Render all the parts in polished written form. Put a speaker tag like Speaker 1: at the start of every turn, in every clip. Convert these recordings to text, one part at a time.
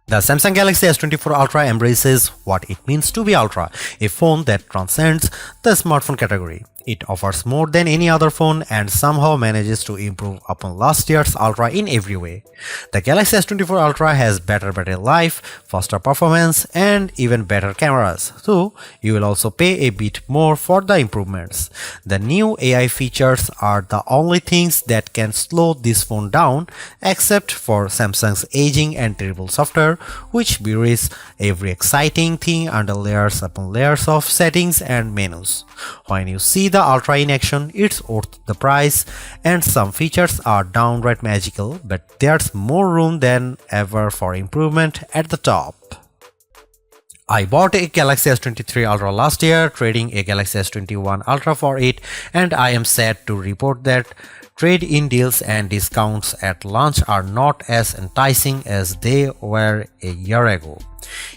Speaker 1: The Samsung Galaxy S24 Ultra embraces what it means to be Ultra, a phone that transcends the smartphone category. It offers more than any other phone and somehow manages to improve upon last year's Ultra in every way. The Galaxy S24 Ultra has better battery life, faster performance, and even better cameras, so you will also pay a bit more for the improvements. The new AI features are the only things that can slow this phone down, except for Samsung's aging and terrible software, which buries every exciting thing under layers upon layers of settings and menus. When you see the Ultra in action, it's worth the price, and some features are downright magical, but there's more room than ever for improvement at the top. I bought a Galaxy S23 Ultra last year, trading a Galaxy S21 Ultra for it, and I am sad to report that trade-in deals and discounts at launch are not as enticing as they were a year ago.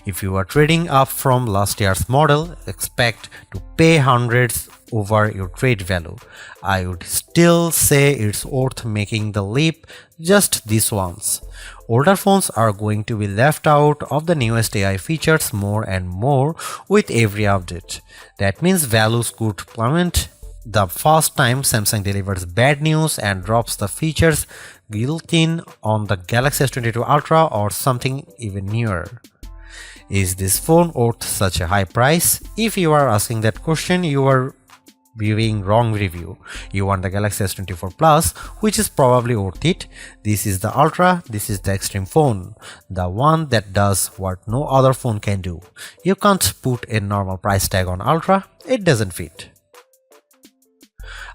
Speaker 1: If you are trading up from last year's model, expect to pay hundreds over your trade value. I would still say it's worth making the leap just this once. Older phones are going to be left out of the newest AI features more and more with every update. That means values could plummet the first time Samsung delivers bad news and drops the features built in on the Galaxy S22 Ultra or something even newer. Is this phone worth such a high price? If you are asking that question, you are viewing wrong review. You want the Galaxy S24 Plus, which is probably worth it. This is the Ultra, this is the extreme phone, the one that does what no other phone can do. You can't put a normal price tag on Ultra, it doesn't fit.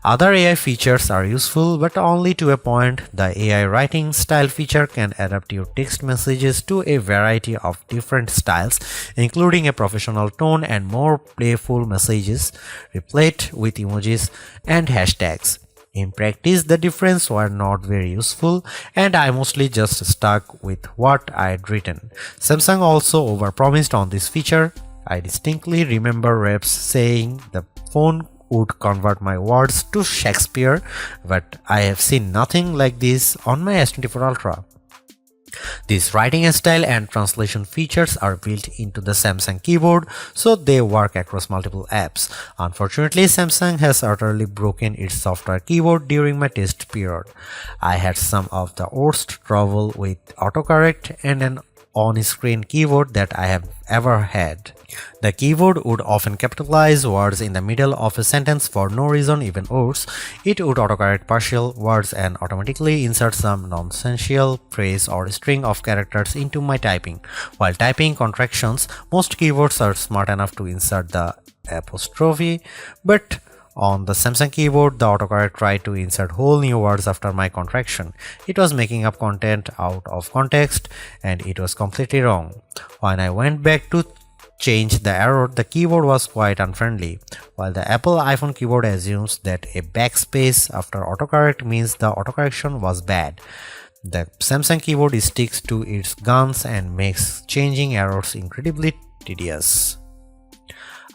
Speaker 1: Other AI features are useful, but only to a point. The AI writing style feature can adapt your text messages to a variety of different styles, including a professional tone and more playful messages, replete with emojis and hashtags. In practice, the difference were not very useful, and I mostly just stuck with what I had written. Samsung also overpromised on this feature. I distinctly remember reps saying the phone would convert my words to Shakespeare, but I have seen nothing like this on my S24 Ultra. These writing style and translation features are built into the Samsung keyboard, so they work across multiple apps. Unfortunately, Samsung has utterly broken its software keyboard during my test period. I had some of the worst trouble with autocorrect and an on-screen keyboard that I have ever had. The keyboard would often capitalize words in the middle of a sentence for no reason, even worse. It would autocorrect partial words and automatically insert some nonsensical phrase or string of characters into my typing. While typing contractions, most keyboards are smart enough to insert the apostrophe, but on the Samsung keyboard, the autocorrect tried to insert whole new words after my contraction. It was making up content out of context, and it was completely wrong. When I went back to change the error, the keyboard was quite unfriendly. While the Apple iPhone keyboard assumes that a backspace after autocorrect means the autocorrection was bad, the Samsung keyboard sticks to its guns and makes changing errors incredibly tedious.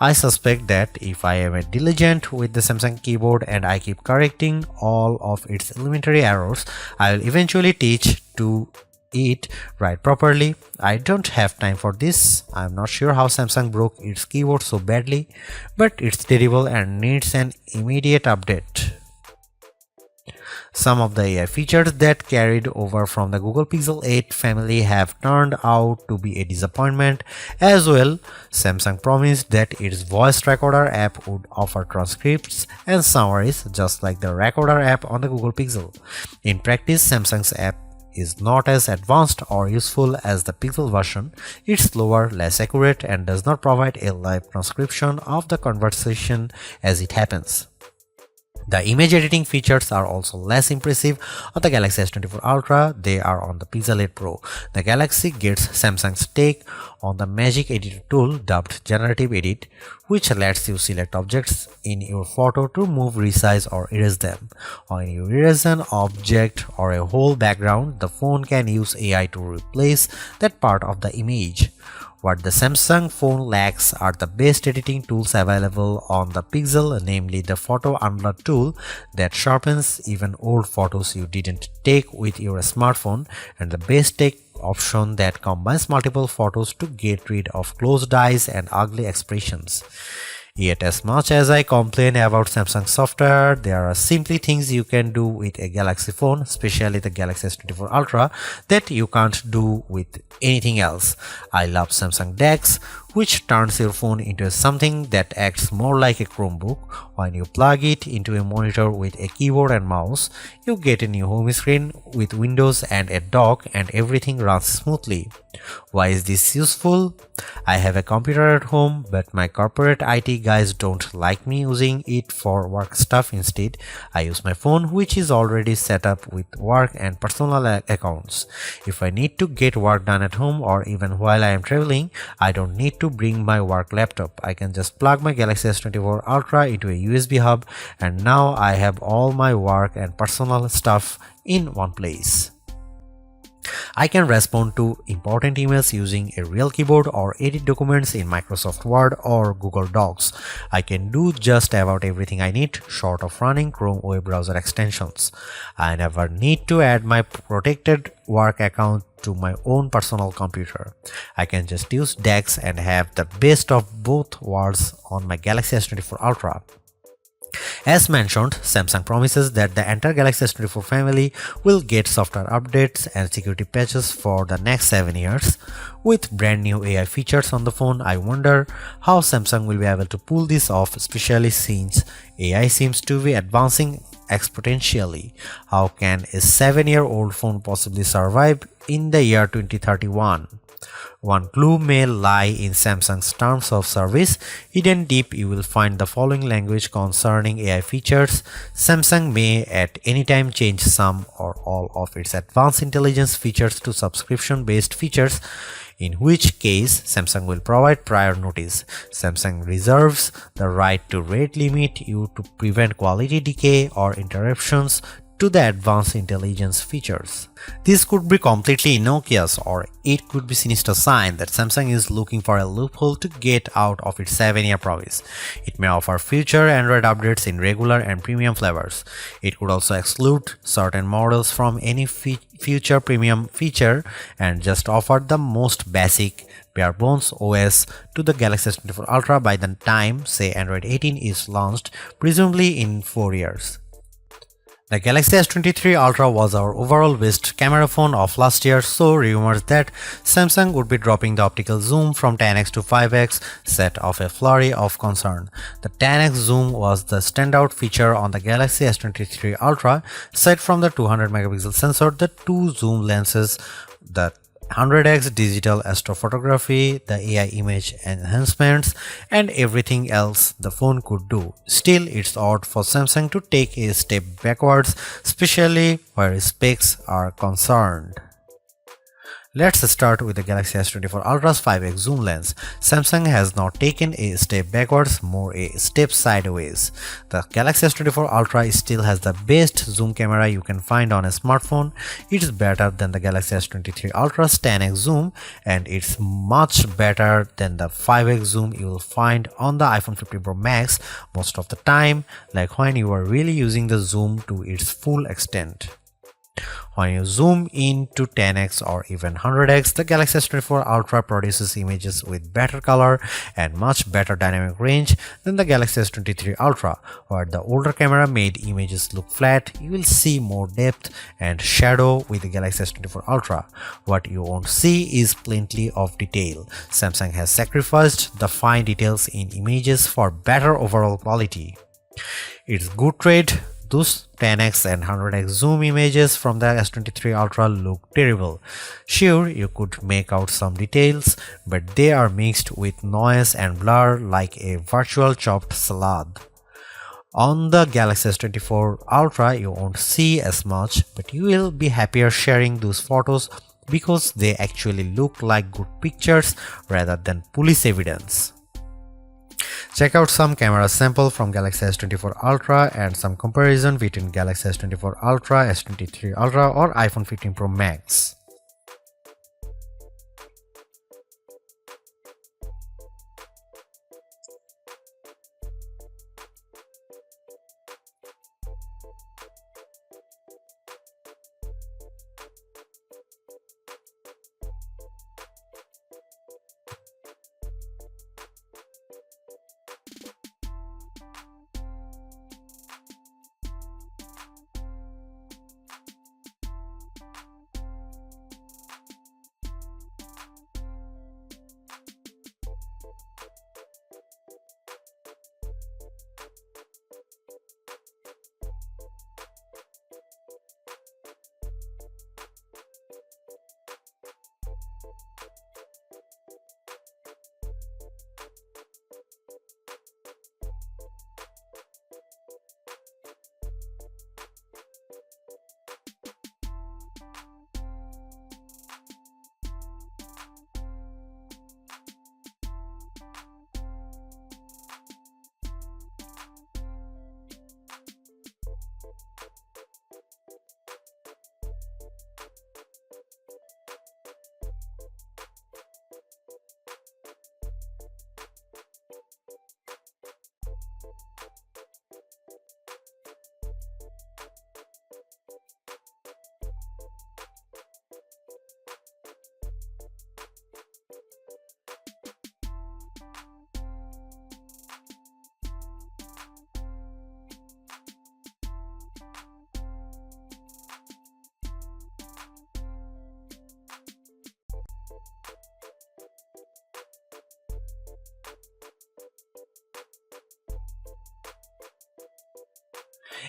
Speaker 1: I suspect that if I am diligent with the Samsung keyboard and I keep correcting all of its elementary errors, I will eventually teach to it write properly. I don't have time for this. I'm not sure how Samsung broke its keyboard so badly, but it's terrible and needs an immediate update. Some of the AI features that carried over from the Google Pixel 8 family have turned out to be a disappointment as well. Samsung promised that its voice recorder app would offer transcripts and summaries just like the recorder app on the Google Pixel. In practice, Samsung's app is not as advanced or useful as the Pixel version. It's slower, less accurate, and does not provide a live transcription of the conversation as it happens. The image editing features are also less impressive on the Galaxy S24 Ultra. They are on the Pixel 8 Pro. The Galaxy gets Samsung's take on the magic editor tool dubbed Generative Edit, which lets you select objects in your photo to move, resize, or erase them. When you erase an object or a whole background, the phone can use AI to replace that part of the image. What the Samsung phone lacks are the best editing tools available on the Pixel, namely the Photo Unblur tool that sharpens even old photos you didn't take with your smartphone, and the best take option that combines multiple photos to get rid of closed eyes and ugly expressions. Yet as much as I complain about Samsung software, there are simply things you can do with a Galaxy phone, especially the Galaxy S24 Ultra, that you can't do with anything else. I love Samsung DeX, which turns your phone into something that acts more like a Chromebook. When you plug it into a monitor with a keyboard and mouse, you get a new home screen with windows and a dock, and everything runs smoothly. Why is this useful? I have a computer at home, but my corporate IT guys don't like me using it for work stuff. Instead, I use my phone, which is already set up with work and personal accounts. If I need to get work done at home or even while I am traveling, I don't need to bring my work laptop. I can just plug my Galaxy S24 Ultra into a USB hub, and now I have all my work and personal stuff in one place. I can respond to important emails using a real keyboard or edit documents in Microsoft Word or Google Docs. I can do just about everything I need, short of running Chrome web browser extensions. I never need to add my protected work account to my own personal computer. I can just use DeX and have the best of both worlds on my Galaxy S24 Ultra. As mentioned, Samsung promises that the entire Galaxy S24 family will get software updates and security patches for the next 7 years. With brand new AI features on the phone, I wonder how Samsung will be able to pull this off, especially since AI seems to be advancing exponentially. How can a 7-year-old phone possibly survive in the year 2031? One clue may lie in Samsung's terms of service. Hidden deep, you will find the following language concerning AI features. Samsung may at any time change some or all of its advanced intelligence features to subscription-based features, in which case Samsung will provide prior notice. Samsung reserves the right to rate limit you to prevent quality decay or interruptions to the advanced intelligence features. This could be completely innocuous, or it could be a sinister sign that Samsung is looking for a loophole to get out of its 7-year promise. It may offer future Android updates in regular and premium flavors. It could also exclude certain models from any future premium feature and just offer the most basic bare bones OS to the Galaxy S24 Ultra by the time, say, Android 18 is launched, presumably in 4 years. The Galaxy S23 Ultra was our overall best camera phone of last year, so rumors that Samsung would be dropping the optical zoom from 10x to 5x set off a flurry of concern. The 10x zoom was the standout feature on the Galaxy S23 Ultra. Aside from the 200 megapixel sensor, the two zoom lenses, the 100x digital astrophotography, the AI image enhancements, and everything else the phone could do. Still, it's odd for Samsung to take a step backwards, especially where specs are concerned. Let's start with the Galaxy S24 Ultra's 5x zoom lens. Samsung has not taken a step backwards, more a step sideways. The Galaxy S24 Ultra still has the best zoom camera you can find on a smartphone. It's better than the Galaxy S23 Ultra's 10x zoom, and it's much better than the 5x zoom you will find on the iPhone 15 Pro Max most of the time, like when you are really using the zoom to its full extent. When you zoom in to 10x or even 100x, the Galaxy S24 Ultra produces images with better color and much better dynamic range than the Galaxy S23 Ultra. Where the older camera made images look flat, you will see more depth and shadow with the Galaxy S24 Ultra. What you won't see is plenty of detail. Samsung has sacrificed the fine details in images for better overall quality. It's good trade. Those 10x and 100x zoom images from the S23 Ultra look terrible. Sure, you could make out some details, but they are mixed with noise and blur like a virtual chopped salad. On the Galaxy S24 Ultra, you won't see as much, but you will be happier sharing those photos because they actually look like good pictures rather than police evidence. Check out some camera sample from Galaxy S24 Ultra and some comparison between Galaxy S24 Ultra, S23 Ultra or iPhone 15 Pro Max.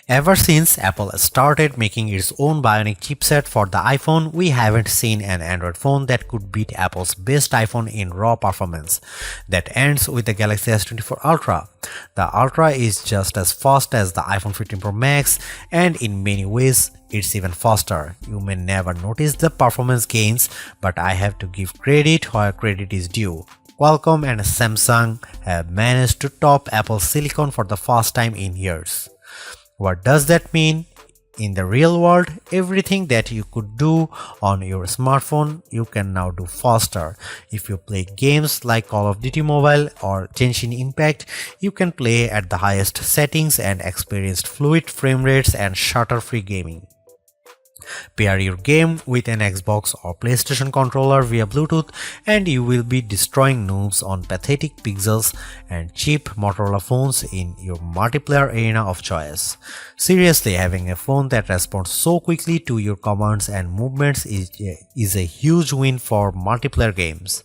Speaker 1: Ever since Apple started making its own Bionic chipset for the iPhone, we haven't seen an Android phone that could beat Apple's best iPhone in raw performance. That ends with the Galaxy S24 Ultra. The Ultra is just as fast as the iPhone 15 Pro Max, and in many ways, it's even faster. You may never notice the performance gains, but I have to give credit where credit is due. Qualcomm and Samsung have managed to top Apple's silicon for the first time in years. What does that mean? In the real world, everything that you could do on your smartphone, you can now do faster. If you play games like Call of Duty Mobile or Genshin Impact, you can play at the highest settings and experience fluid frame rates and stutter-free gaming. Pair your game with an Xbox or PlayStation controller via Bluetooth and you will be destroying noobs on pathetic pixels and cheap Motorola phones in your multiplayer arena of choice. Seriously, having a phone that responds so quickly to your commands and movements is a huge win for multiplayer games.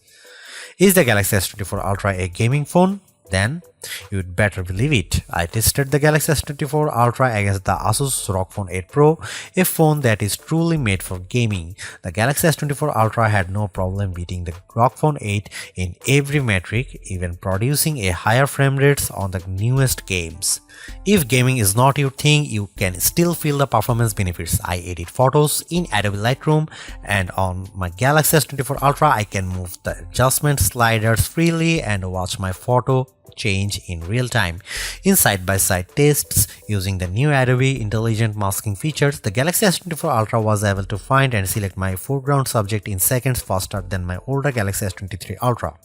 Speaker 1: Is the Galaxy S24 Ultra a gaming phone? Then you'd better believe it. I tested the Galaxy S24 Ultra against the Asus ROG Phone 8 Pro, a phone that is truly made for gaming. The Galaxy S24 Ultra had no problem beating the ROG Phone 8 in every metric, even producing a higher frame rates on the newest games. If gaming is not your thing, you can still feel the performance benefits. I edit photos in Adobe Lightroom, and on my Galaxy S24 Ultra I can move the adjustment sliders freely and watch my photo change in real time. In side-by-side tests using the new Adobe Intelligent Masking features, the Galaxy S24 Ultra was able to find and select my foreground subject in seconds faster than my older Galaxy S23 Ultra.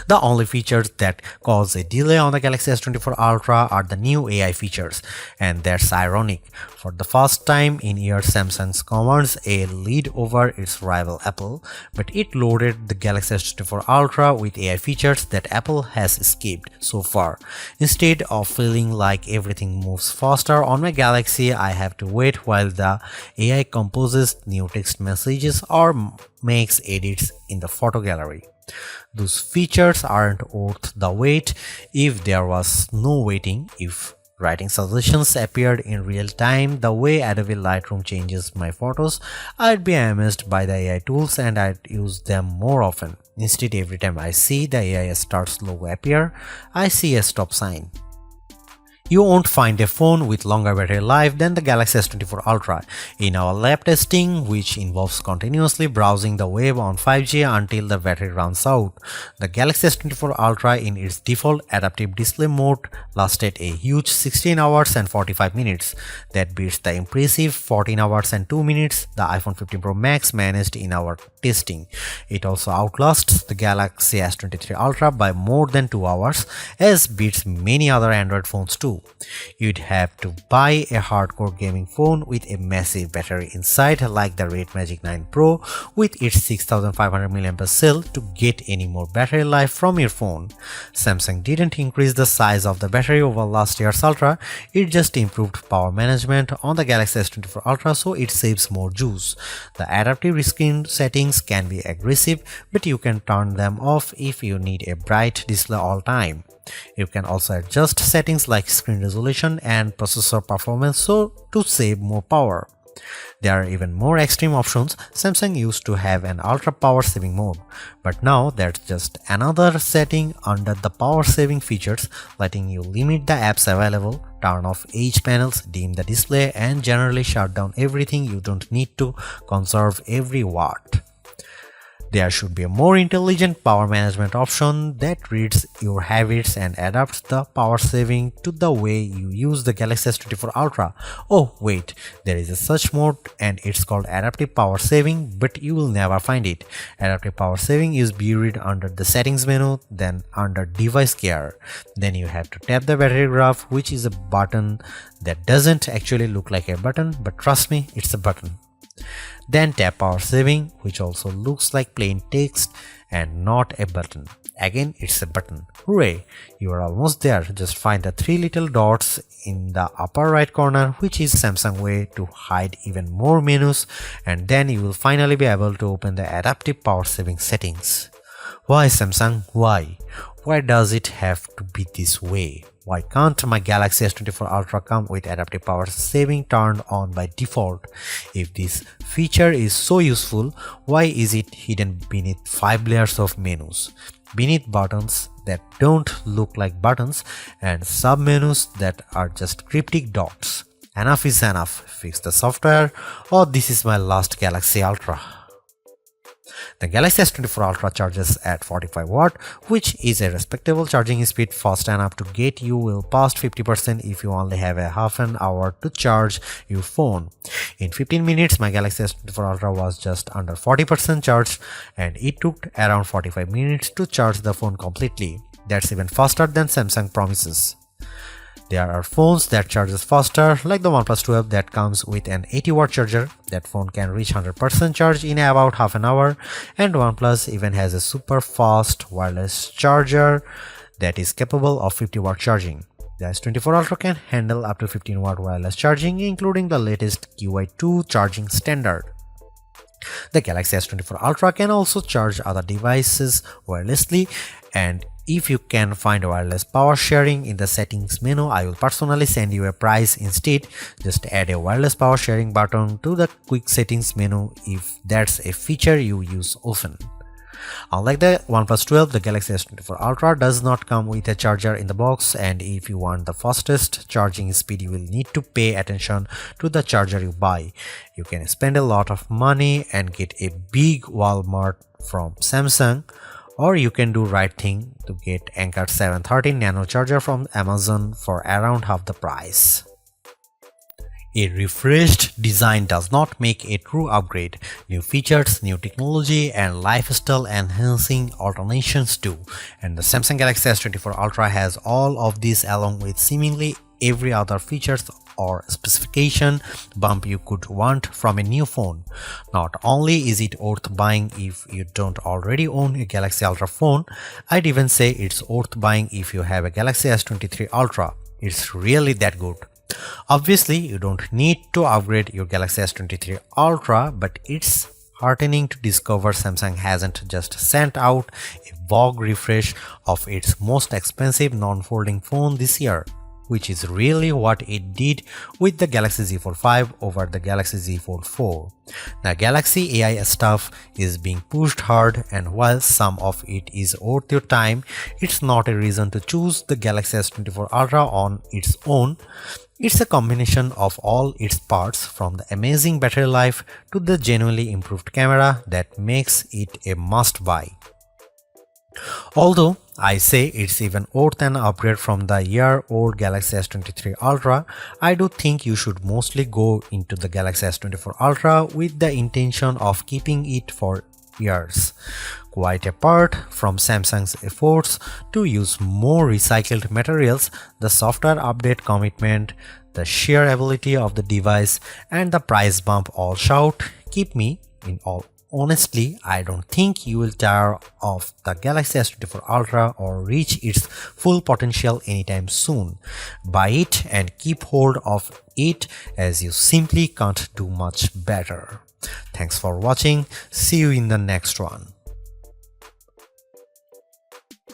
Speaker 1: The only features that cause a delay on the Galaxy S24 Ultra are the new AI features, and that's ironic. For the first time in years, Samsung commands a lead over its rival Apple, but it loaded the Galaxy S24 Ultra with AI features that Apple has skipped so far. Instead of feeling like everything moves faster on my Galaxy, I have to wait while the AI composes new text messages or makes edits in the photo gallery. Those features aren't worth the wait if there was no waiting. If writing suggestions appeared in real time the way Adobe Lightroom changes my photos, I'd be amazed by the AI tools and I'd use them more often. Instead, every time I see the AI starts logo appear, I see a stop sign. You won't find a phone with longer battery life than the Galaxy S24 Ultra. In our lab testing, which involves continuously browsing the web on 5G until the battery runs out, the Galaxy S24 Ultra in its default adaptive display mode lasted a huge 16 hours and 45 minutes. That beats the impressive 14 hours and 2 minutes the iPhone 15 Pro Max managed in our testing. It also outlasts the Galaxy S23 Ultra by more than 2 hours, as beats many other Android phones too. You'd have to buy a hardcore gaming phone with a massive battery inside like the Red Magic 9 Pro with its 6500 mAh cell to get any more battery life from your phone. Samsung didn't increase the size of the battery over last year's Ultra, it just improved power management on the Galaxy S24 Ultra so it saves more juice. The adaptive screen settings can be aggressive, but you can turn them off if you need a bright display all time. You can also adjust settings like screen resolution and processor performance to save more power. There are even more extreme options. Samsung used to have an ultra power saving mode, but now that's just another setting under the power saving features, letting you limit the apps available, turn off edge panels, dim the display, and generally shut down everything you don't need to conserve every watt. There should be a more intelligent power management option that reads your habits and adapts the power saving to the way you use the Galaxy S24 Ultra. Oh wait, there is a such mode and it's called adaptive power saving, but you will never find it. Adaptive power saving is buried under the settings menu, then under device care. Then you have to tap the battery graph, which is a button that doesn't actually look like a button, but trust me, it's a button. Then tap power saving, which also looks like plain text and not a button. Again, it's a button. Hooray! You are almost there. Just find the 3 little dots in the upper right corner, which is Samsung way to hide even more menus, and then you will finally be able to open the adaptive power saving settings. Why Samsung? Why? Why does it have to be this way? Why can't my Galaxy S24 Ultra come with adaptive power saving turned on by default? If this feature is so useful, why is it hidden beneath 5 layers of menus? Beneath buttons that don't look like buttons and sub-menus that are just cryptic dots. Enough is enough. Fix the software, or this is my last Galaxy Ultra. The Galaxy S24 Ultra charges at 45 watt, which is a respectable charging speed, fast enough to get you well past 50% if you only have a half an hour to charge your phone. In 15 minutes, my Galaxy S24 Ultra was just under 40% charged, and it took around 45 minutes to charge the phone completely. That's even faster than Samsung promises. There are phones that charges faster, like the OnePlus 12 that comes with an 80 watt charger. That phone can reach 100% charge in about half an hour, and OnePlus even has a super fast wireless charger that is capable of 50 watt charging. The S24 Ultra can handle up to 15 watt wireless charging, including the latest QI2 charging standard. The Galaxy S24 Ultra can also charge other devices wirelessly, and if you can find wireless power sharing in the settings menu, I will personally send you a price instead. Just add a wireless power sharing button to the quick settings menu if that's a feature you use often. Unlike the OnePlus 12, the Galaxy S24 Ultra does not come with a charger in the box, and if you want the fastest charging speed, you will need to pay attention to the charger you buy. You can spend a lot of money and get a big Walmart from Samsung, or you can do right thing to get Anker 713 Nano charger from Amazon for around half the price. A refreshed design does not make a true upgrade. New features, new technology, and lifestyle enhancing alternations do. And the Samsung Galaxy S24 Ultra has all of these along with seemingly every other features or specification bump you could want from a new phone. Not only is it worth buying if you don't already own a Galaxy Ultra phone, I'd even say it's worth buying if you have a Galaxy S23 Ultra. It's really that good. Obviously, you don't need to upgrade your Galaxy S23 Ultra, but it's heartening to discover Samsung hasn't just sent out a vogue refresh of its most expensive non-folding phone this year, which is really what it did with the Galaxy Z Fold 5 over the Galaxy Z Fold 4. The Galaxy AI stuff is being pushed hard, and while some of it is worth your time, it's not a reason to choose the Galaxy S24 Ultra on its own. It's a combination of all its parts, from the amazing battery life to the genuinely improved camera, that makes it a must-buy. Although I say it's even worth an upgrade from the year-old Galaxy S23 Ultra, I do think you should mostly go into the Galaxy S24 Ultra with the intention of keeping it for years. Quite apart from Samsung's efforts to use more recycled materials, the software update commitment, the sheer ability of the device, and the price bump all shout, keep me in all. Honestly, I don't think you will tire of the Galaxy S24 Ultra or reach its full potential anytime soon. Buy it and keep hold of it, as you simply can't do much better. Thanks for watching. See you in the next one.